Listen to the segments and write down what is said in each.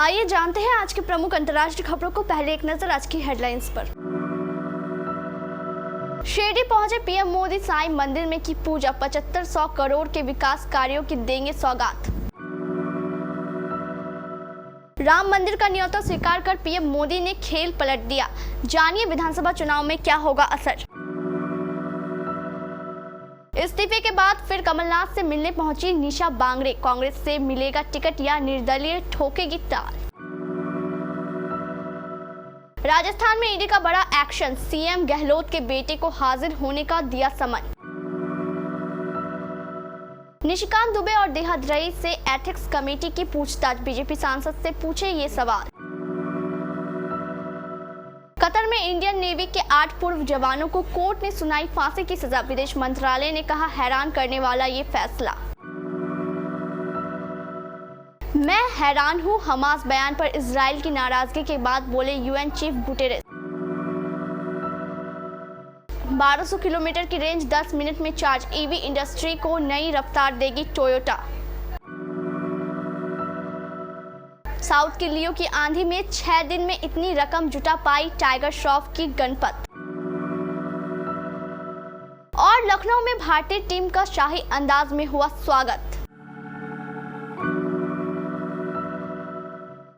आइए जानते हैं आज के प्रमुख अंतर्राष्ट्रीय खबरों को। पहले एक नजर आज की हेडलाइंस पर। शिरडी पहुंचे पीएम मोदी, साईं मंदिर में की पूजा, 7500 करोड़ के विकास कार्यों की देंगे सौगात। राम मंदिर का न्योता स्वीकार कर पीएम मोदी ने खेल पलट दिया, जानिए विधानसभा चुनाव में क्या होगा असर। इस्तीफे के बाद फिर कमलनाथ से मिलने पहुंची निशा बांगड़े, कांग्रेस से मिलेगा टिकट या निर्दलीय ठोकेगी ताल। राजस्थान में ईडी का बड़ा एक्शन, सीएम गहलोत के बेटे को हाजिर होने का दिया समन। निशिकांत दुबे और देहात रईस से एथिक्स कमेटी की पूछताछ, बीजेपी सांसद से पूछे ये सवाल। कतर में इंडियन नेवी के 8 पूर्व जवानों को कोर्ट ने सुनाई फांसी की सजा, विदेश मंत्रालय ने कहा हैरान करने वाला ये फैसला। मैं हैरान हूं, हमास बयान पर इजराइल की नाराजगी के बाद बोले यूएन चीफ गुटेरेस। 1200 किलोमीटर की रेंज 10 मिनट में चार्ज, ईवी इंडस्ट्री को नई रफ्तार देगी टोयोटा। साउथ की लियो की आंधी में 6 दिन में इतनी रकम जुटा पाई टाइगर श्रॉफ की गणपत। और लखनऊ में भारतीय टीम का शाही अंदाज में हुआ स्वागत।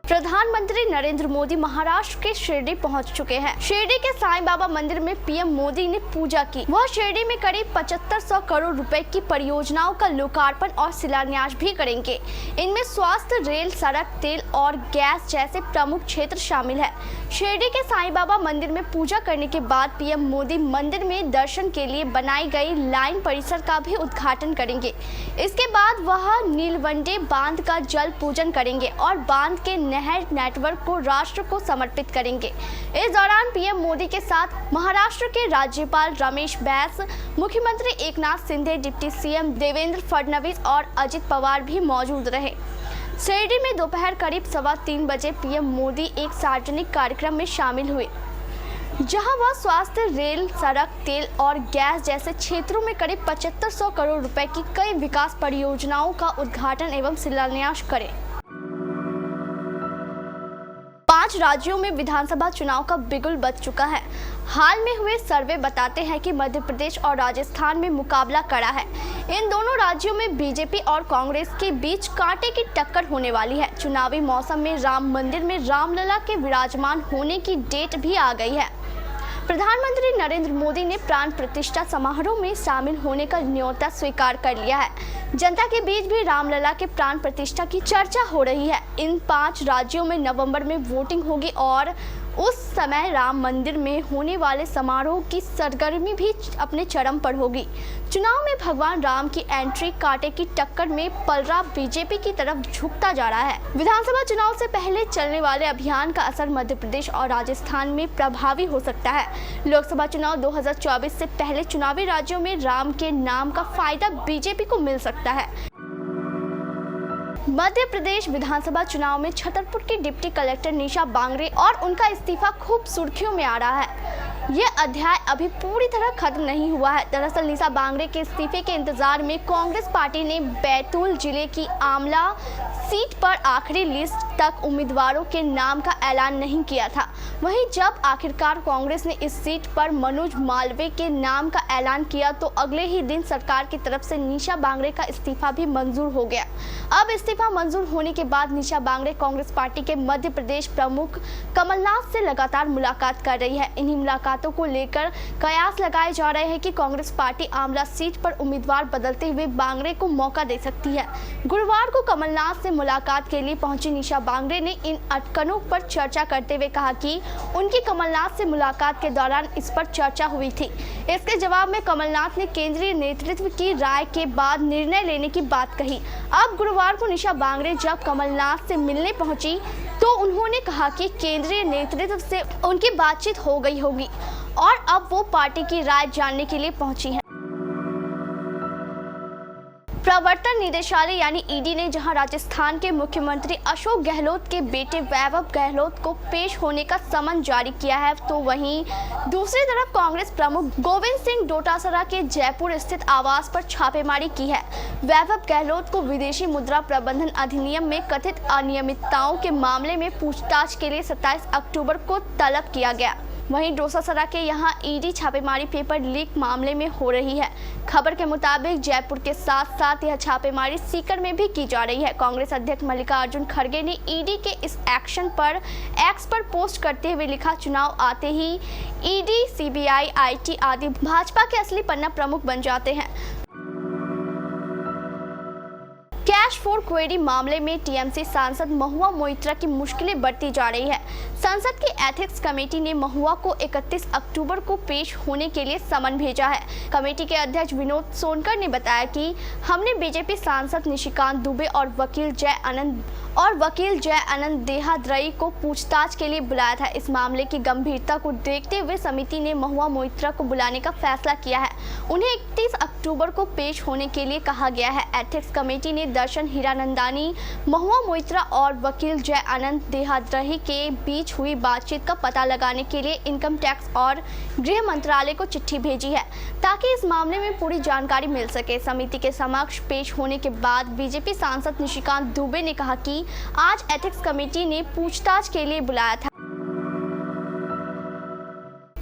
प्रधानमंत्री नरेंद्र मोदी महाराष्ट्र के शिरडी पहुंच चुके हैं। शिरडी के साईं बाबा मंदिर में पीएम मोदी ने पूजा की। वह शिरडी में करीब 7500 करोड़ रुपए की परियोजनाओं का लोकार्पण और शिलान्यास भी करेंगे। इनमें स्वास्थ्य, रेल, सड़क, तेल और गैस जैसे प्रमुख क्षेत्र शामिल है। शिरडी के साईं बाबा मंदिर में पूजा करने के बाद पीएम मोदी मंदिर में दर्शन के लिए बनाई गई लाइन परिसर का भी उद्घाटन करेंगे। इसके बाद वह नीलवंडे बांध का जल पूजन करेंगे और बांध के नहर नेटवर्क को राष्ट्र को समर्पित करेंगे। इस दौरान पीएम मोदी के साथ महाराष्ट्र के राज्यपाल रमेश बैस, मुख्यमंत्री एकनाथ शिंदे, डिप्टी सीएम देवेंद्र फडणवीस और अजित पवार भी मौजूद रहे। शिरडी में दोपहर करीब 3:15 बजे पीएम मोदी एक सार्वजनिक कार्यक्रम में शामिल हुए, जहां वह स्वास्थ्य, रेल, सड़क, तेल और गैस जैसे क्षेत्रों में करीब 7500 करोड़ रुपए की कई विकास परियोजनाओं का उद्घाटन एवं शिलान्यास करें। 5 राज्यों में विधानसभा चुनाव का बिगुल बज चुका है। हाल में हुए सर्वे बताते हैं कि मध्य प्रदेश और राजस्थान में मुकाबला कड़ा है। इन दोनों राज्यों में बीजेपी और कांग्रेस के बीच कांटे की टक्कर होने वाली है। चुनावी मौसम में राम मंदिर में रामलला के विराजमान होने की डेट भी आ गई है। प्रधानमंत्री नरेंद्र मोदी ने प्राण प्रतिष्ठा समारोह में शामिल होने का न्योता स्वीकार कर लिया है। जनता के बीच भी रामलला के प्राण प्रतिष्ठा की चर्चा हो रही है। इन 5 राज्यों में नवंबर में वोटिंग होगी और उस समय राम मंदिर में होने वाले समारोह की सरगर्मी भी अपने चरम पर होगी। चुनाव में भगवान राम की एंट्री कांटे की टक्कर में पलड़ा बीजेपी की तरफ झुकता जा रहा है। विधानसभा चुनाव से पहले चलने वाले अभियान का असर मध्य प्रदेश और राजस्थान में प्रभावी हो सकता है। लोकसभा चुनाव 2024 से पहले चुनावी राज्यों में राम के नाम का फायदा बीजेपी को मिल सकता है। मध्य प्रदेश विधानसभा चुनाव में छतरपुर की डिप्टी कलेक्टर निशा बांगड़े और उनका इस्तीफा खूब सुर्खियों में आ रहा है। यह अध्याय अभी पूरी तरह खत्म नहीं हुआ है। दरअसल निशा बांगड़े के इस्तीफे के इंतजार में कांग्रेस पार्टी ने बैतूल जिले की आमला सीट पर आखिरी लिस्ट तक उम्मीदवारों के नाम का ऐलान नहीं किया था। वहीं जब आखिरकार कांग्रेस ने इस सीट पर मनोज मालवीय के नाम का ऐलान किया तो अगले ही दिन सरकार की तरफ से निशा बांगड़े का इस्तीफा भी मंजूर हो गया। अब इस्तीफा मंजूर होने के बाद निशा बांगड़े कांग्रेस पार्टी के मध्य प्रदेश प्रमुख कमलनाथ से लगातार मुलाकात कर रही है। इन्हीं मुलाकातों को लेकर कयास लगाए जा रहे हैं कि कांग्रेस पार्टी आमला सीट पर उम्मीदवार बदलते हुए बांगड़े को मौका दे सकती है। गुरुवार को कमलनाथ से मुलाकात के लिए पहुंची निशा बांगड़े ने इन अटकनों पर चर्चा करते हुए कहा कि उनकी कमलनाथ से मुलाकात के दौरान इस पर चर्चा हुई थी। इसके जवाब में कमलनाथ ने केंद्रीय नेतृत्व की राय के बाद निर्णय लेने की बात कही। अब गुरुवार को निशा बांगड़े जब कमलनाथ से मिलने पहुंची तो उन्होंने कहा कि केंद्रीय नेतृत्व से उनकी बातचीत हो गई होगी और अब वो पार्टी की राय जानने के लिए पहुंची हैं। प्रवर्तन निदेशालय यानी ईडी ने जहां राजस्थान के मुख्यमंत्री अशोक गहलोत के बेटे वैभव गहलोत को पेश होने का समन जारी किया है, तो वहीं दूसरी तरफ कांग्रेस प्रमुख गोविंद सिंह डोटासरा के जयपुर स्थित आवास पर छापेमारी की है। वैभव गहलोत को विदेशी मुद्रा प्रबंधन अधिनियम में कथित अनियमितताओं के मामले में पूछताछ के लिए 27 अक्टूबर को तलब किया गया। वहीं डोटासरा के यहां ईडी छापेमारी पेपर लीक मामले में हो रही है। खबर के मुताबिक जयपुर के साथ साथ यह छापेमारी सीकर में भी की जा रही है। कांग्रेस अध्यक्ष मल्लिकार्जुन खड़गे ने ईडी के इस एक्शन पर एक्स पर पोस्ट करते हुए लिखा, चुनाव आते ही ईडी, सीबीआई, आईटी आदि भाजपा के असली पन्ना प्रमुख बन जाते हैं। कैश फॉर क्वेरी मामले में टीएमसी सांसद महुआ मोइत्रा की मुश्किलें बढ़ती जा रही है। संसद की एथिक्स कमेटी ने महुआ को 31 अक्टूबर को पेश होने के लिए समन भेजा है। कमेटी के अध्यक्ष विनोद सोनकर ने बताया कि हमने बीजेपी सांसद निशिकांत दुबे और वकील जय आनंद देहाद्रई को पूछताछ के लिए बुलाया था। इस मामले की गंभीरता को देखते हुए समिति ने महुआ मोइत्रा को बुलाने का फैसला किया है। उन्हें 31 अक्टूबर को पेश होने के लिए कहा गया है। एथिक्स कमेटी ने दर्शन हीरानंदानी, महुआ मोइत्रा और वकील जय आनंद देहाद्रई के बीच हुई बातचीत का पता लगाने के लिए इनकम टैक्स और गृह मंत्रालय को चिट्ठी भेजी है, ताकि इस मामले में पूरी जानकारी मिल सके। समिति के समक्ष पेश होने के बाद बीजेपी सांसद निशिकांत दुबे ने कहा कि आज एथिक्स कमेटी ने पूछताछ के लिए बुलाया था।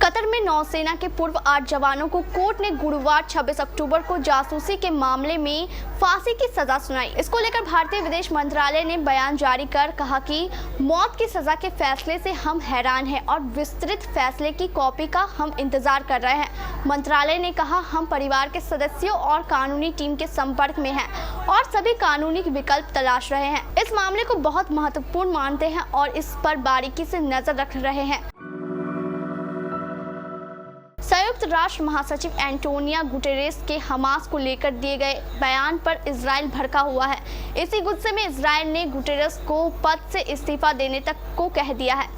कतर में नौसेना के पूर्व 8 जवानों को कोर्ट ने गुरुवार 26 अक्टूबर को जासूसी के मामले में फांसी की सजा सुनाई। इसको लेकर भारतीय विदेश मंत्रालय ने बयान जारी कर कहा कि मौत की सजा के फैसले से हम हैरान हैं और विस्तृत फैसले की कॉपी का हम इंतजार कर रहे हैं। मंत्रालय ने कहा, हम परिवार के सदस्यों और कानूनी टीम के संपर्क में हैं और सभी कानूनी विकल्प तलाश रहे हैं। इस मामले को बहुत महत्वपूर्ण मानते हैं और इस पर बारीकी से नजर रख रहे हैं। संयुक्त राष्ट्र महासचिव एंटोनियो गुटेरेस के हमास को लेकर दिए गए बयान पर इजराइल भड़का हुआ है। इसी गुस्से में इजराइल ने गुटेरेस को पद से इस्तीफा देने तक को कह दिया है।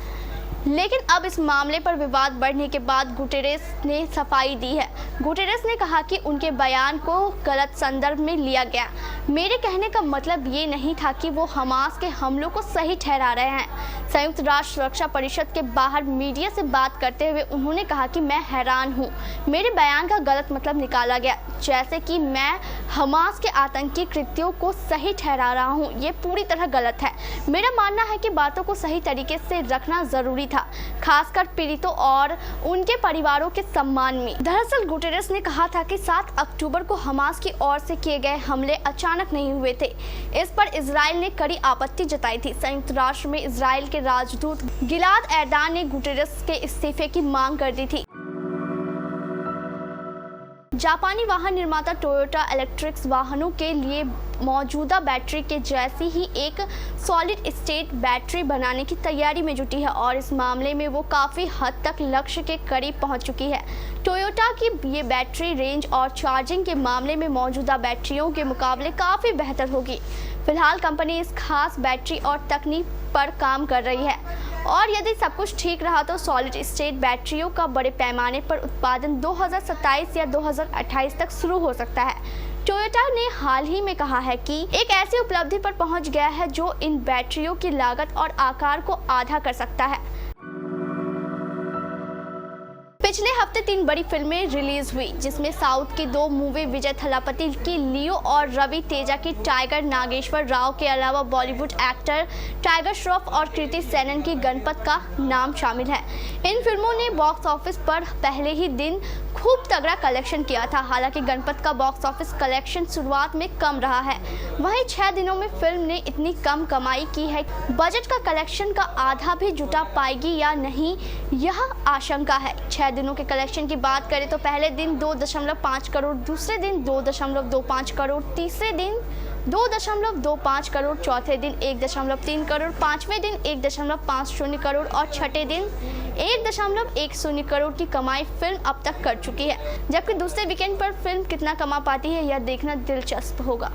लेकिन अब इस मामले पर विवाद बढ़ने के बाद गुटेरेस ने सफाई दी है। गुटेरेस ने कहा कि उनके बयान को गलत संदर्भ में लिया गया। मेरे कहने का मतलब ये नहीं था कि वो हमास के हमलों को सही ठहरा रहे हैं। संयुक्त राष्ट्र सुरक्षा परिषद के बाहर मीडिया से बात करते हुए उन्होंने कहा कि मैं हैरान हूँ, मेरे बयान का गलत मतलब निकाला गया, जैसे कि मैं हमास के आतंकी कृत्यों को सही ठहरा रहा हूँ। ये पूरी तरह गलत है। मेरा मानना है कि बातों को सही तरीके से रखना जरूरी था, खासकर पीड़ितों और उनके परिवारों के सम्मान में। दरअसल गुटेरेस ने कहा था कि 7 अक्टूबर को हमास की ओर से किए गए हमले अचानक नहीं हुए थे। इस पर इजराइल ने कड़ी आपत्ति जताई थी। संयुक्त राष्ट्र में इजराइल के राजदूत गिलाद एरदान ने गुटेरेस के इस्तीफे की मांग कर दी थी। जापानी वाहन निर्माता टोयोटा इलेक्ट्रिक वाहनों के लिए मौजूदा बैटरी के जैसी ही एक सॉलिड स्टेट बैटरी बनाने की तैयारी में जुटी है और इस मामले में वो काफ़ी हद तक लक्ष्य के करीब पहुंच चुकी है। टोयोटा की ये बैटरी रेंज और चार्जिंग के मामले में मौजूदा बैटरियों के मुकाबले काफ़ी बेहतर होगी। फिलहाल कंपनी इस खास बैटरी और तकनीक पर काम कर रही है और यदि सब कुछ ठीक रहा तो सॉलिड स्टेट बैटरियों का बड़े पैमाने पर उत्पादन 2027 या 2028 तक शुरू हो सकता है। टोयोटा ने हाल ही में कहा है कि एक ऐसी उपलब्धि पर पहुंच गया है जो इन बैटरियों की लागत और आकार को आधा कर सकता है। पिछले हफ्ते 3 बड़ी फिल्में रिलीज हुई, जिसमें साउथ की 2 मूवी विजय थलापति की लियो और रवि तेजा की टाइगर नागेश्वर राव के अलावा बॉलीवुड एक्टर टाइगर श्रॉफ और कृति सेनन की गणपत का नाम शामिल है। इन फिल्मों ने बॉक्स ऑफिस पर पहले ही दिन खूब तगड़ा कलेक्शन किया था। हालांकि गणपत का बॉक्स ऑफिस कलेक्शन शुरुआत में कम रहा है, वहीं 6 दिनों में फिल्म ने इतनी कम कमाई की है, बजट का कलेक्शन का आधा भी जुटा पाएगी या नहीं, यह आशंका है। 6 दिनों के कलेक्शन की बात करें तो पहले दिन 2.5 करोड़, दूसरे दिन 2.25 करोड़, तीसरे दिन 2.25 करोड़, चौथे दिन 1.3 करोड़, पांचवें दिन 1.50 करोड़ और छठे दिन 1.10 करोड़ की कमाई फिल्म अब तक कर चुकी है। जबकि दूसरे वीकेंड पर फिल्म कितना कमा पाती है यह देखना दिलचस्प होगा।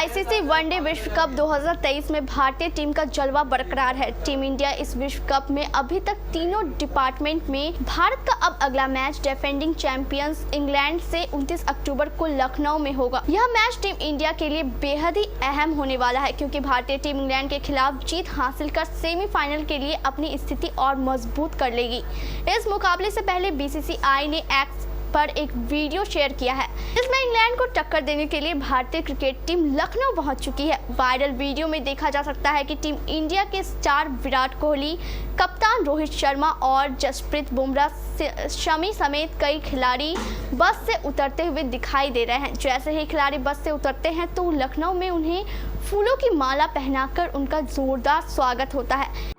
आईसीसी वनडे विश्व कप 2023 में भारतीय टीम का जलवा बरकरार है। टीम इंडिया इस विश्व कप में अभी तक तीनों डिपार्टमेंट में भारत का अब अगला मैच डिफेंडिंग चैंपियंस इंग्लैंड से 29 अक्टूबर को लखनऊ में होगा। यह मैच टीम इंडिया के लिए बेहद ही अहम होने वाला है, क्योंकि भारतीय टीम इंग्लैंड के खिलाफ जीत हासिल कर सेमीफाइनल के लिए अपनी स्थिति और मजबूत कर लेगी। इस मुकाबले से पहले बीसीसीआई ने एक्स पर एक वीडियो शेयर किया है, जिसमें इंग्लैंड को टक्कर देने के लिए भारतीय क्रिकेट टीम लखनऊ पहुंच चुकी है। वायरल वीडियो में देखा जा सकता है कि टीम इंडिया के स्टार विराट कोहली, कप्तान रोहित शर्मा और जसप्रीत बुमराह, शमी समेत कई खिलाड़ी बस से उतरते हुए दिखाई दे रहे हैं। जैसे ही खिलाड़ी बस से उतरते हैं तो लखनऊ में उन्हें फूलों की माला पहनाकर उनका जोरदार स्वागत होता है।